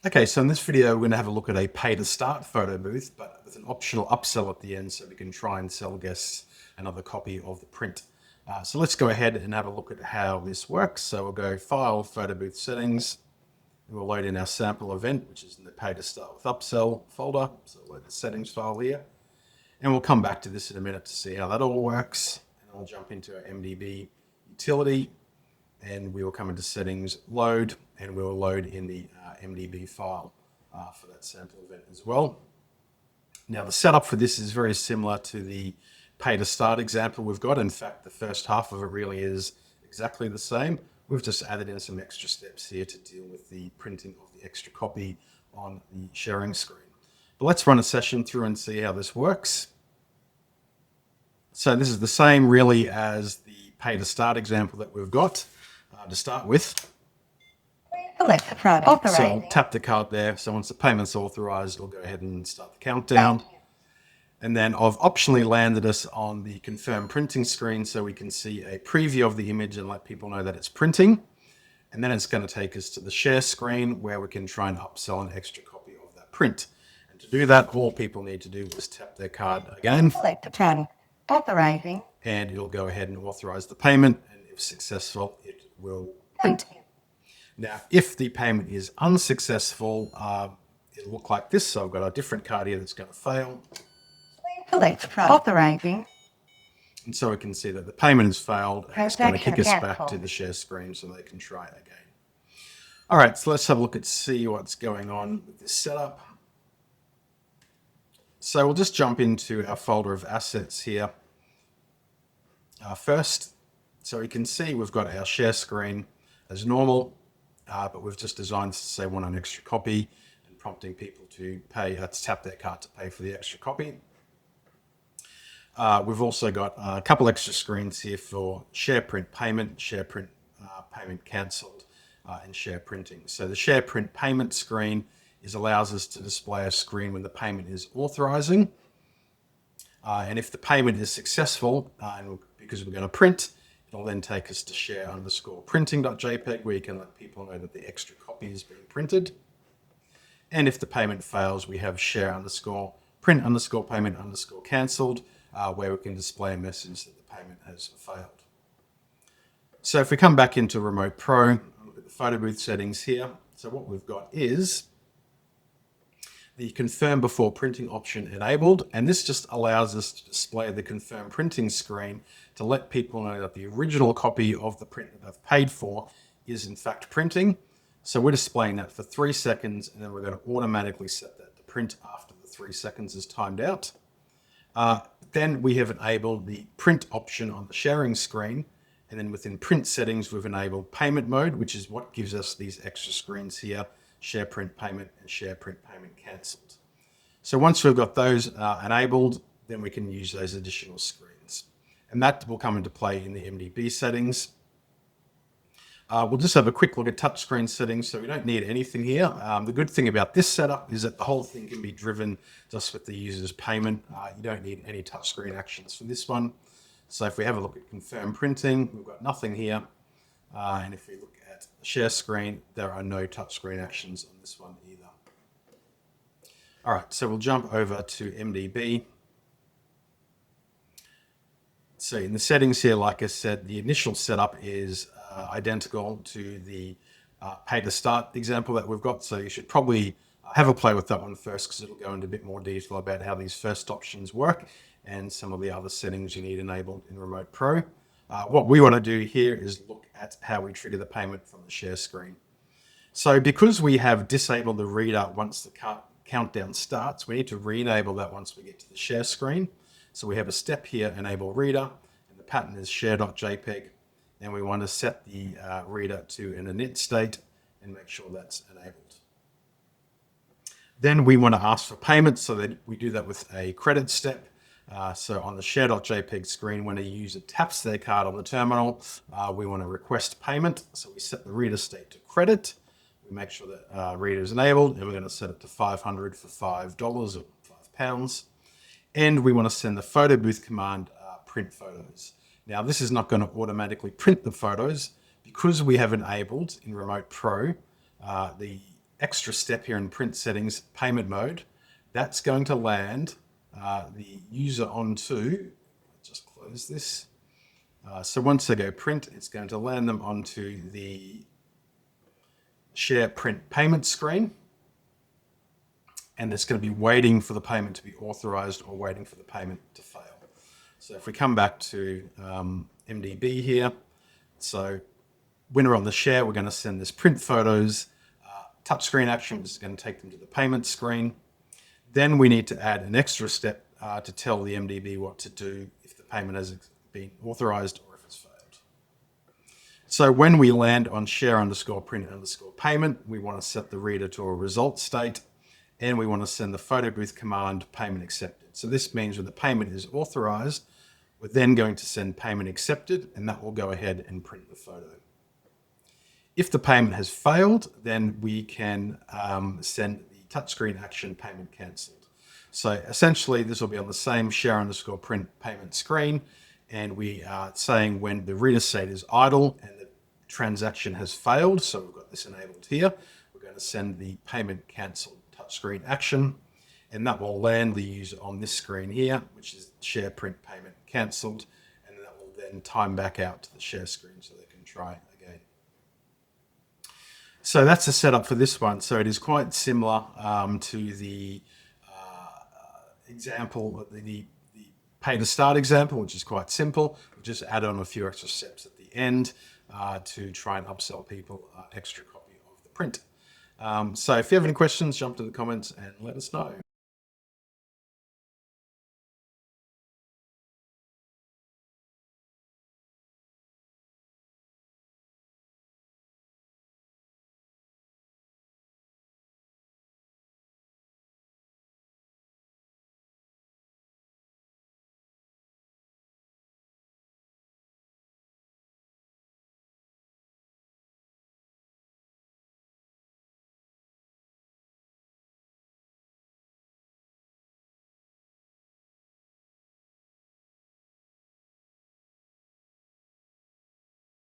Okay, so in this video, we're going to have a look at a pay to start photo booth, but with an optional upsell at the end so we can try and sell guests another copy of the print. So let's go ahead and have a look at how this works. So we'll go File, Photo Booth Settings, and we'll load in our sample event, which is in the Pay to Start with Upsell folder. So we'll load the settings file here. And we'll come back to this in a minute to see how that all works. And I'll jump into our MDB utility, and we will come into settings, load, and we'll load in the MDB file for that sample event as well. Now the setup for this is very similar to the pay to start example we've got. In fact, the first half of it really is exactly the same. We've just added in some extra steps here to deal with the printing of the extra copy on the sharing screen. But let's run a session through and see how this works. So this is the same really as the pay to start example that we've got to start with. Select the product. So I'll tap the card there. So once the payment's authorized, we'll go ahead and start the countdown. And then I've optionally landed us on the confirm printing screen so we can see a preview of the image and let people know that it's printing. And then it's going to take us to the share screen where we can try and upsell an extra copy of that print. And to do that, all people need to do is tap their card again. Select the product. Authorizing. And it'll go ahead and authorize the payment. And if successful, it will print. Now, if the payment is unsuccessful, it'll look like this. So I've got a different card here that's going to fail. Select the product. Authorizing. And so we can see that the payment has failed. And it's going to kick us back Transaction to the share screen so they can try it again. All right, so let's have a look at see what's going on with this setup. So we'll just jump into our folder of assets here first. So we can see we've got our share screen as normal. But we've just designed this to say want an extra copy and prompting people to pay, to tap their card to pay for the extra copy. We've also got a couple extra screens here for share print payment, share print payment cancelled, and share printing. So the share print payment screen allows us to display a screen when the payment is authorizing. And if the payment is successful, and because we're going to print, it'll then take us to share_printing.jpg where you can let people know that the extra copy is being printed. And if the payment fails, we have share_print_payment_cancelled where we can display a message that the payment has failed. So if we come back into Remote Pro, look at the photo booth settings here. So what we've got is the confirm before printing option enabled, and this just allows us to display the confirm printing screen to let people know that the original copy of the print that they've paid for is in fact printing. So we're displaying that for 3 seconds, and then we're going to automatically set that to print after the 3 seconds is timed out. Then we have enabled the print option on the sharing screen, and then within print settings, we've enabled payment mode, which is what gives us these extra screens here, share print payment and share print payment cancelled. So once we've got those enabled, then we can use those additional screens. And that will come into play in the MDB settings. We'll just have a quick look at touchscreen settings, so we don't need anything here. The good thing about this setup is that the whole thing can be driven just with the user's payment. You don't need any touchscreen actions for this one. So if we have a look at confirm printing, we've got nothing here. And if we look at the share screen, there are no touchscreen actions on this one either. All right, so we'll jump over to MDB. So in the settings here, like I said, the initial setup is identical to the pay to start example that we've got. So you should probably have a play with that one first because it'll go into a bit more detail about how these first options work and some of the other settings you need enabled in Remote Pro. What we want to do here is look at how we trigger the payment from the share screen. So because we have disabled the reader once the countdown starts, we need to re-enable that once we get to the share screen. So we have a step here, enable reader, and the pattern is share.jpg. And we want to set the reader to an init state and make sure that's enabled. Then we want to ask for payment, so that we do that with a credit step. So on the share.jpg screen, when a user taps their card on the terminal, we want to request payment. So we set the reader state to credit. We make sure that reader is enabled, and we're going to set it to 500 for $5 or £5. And we want to send the photo booth command print photos. Now, this is not going to automatically print the photos because we have enabled in Remote Pro the extra step here in print settings, payment mode. That's going to land the user onto, just close this. So once they go print, it's going to land them onto the share print payment screen. And it's going to be waiting for the payment to be authorized or waiting for the payment to fail. So if we come back to MDB here, so when we're on the share, we're going to send this print photos, touchscreen action, which is going to take them to the payment screen. Then we need to add an extra step to tell the MDB what to do if the payment has been authorized or if it's failed. So when we land on share underscore print underscore payment, we want to set the reader to a result state, and we want to send the photo booth command payment accepted. So this means when the payment is authorized, we're then going to send payment accepted, and that will go ahead and print the photo. If the payment has failed, then we can send the touchscreen action payment cancelled. So essentially, this will be on the same share underscore print payment screen, and we are saying when the reader state is idle and the transaction has failed, so we've got this enabled here, we're going to send the payment cancelled touchscreen action, and that will land the user on this screen here, which is share print payment cancelled, and that will then time back out to the share screen so they can try again. So that's the setup for this one. So it is quite similar to the example, the pay to start example, which is quite simple. We just add on a few extra steps at the end to try and upsell people extra copy of the print. So if you have any questions, jump to the comments and let us know.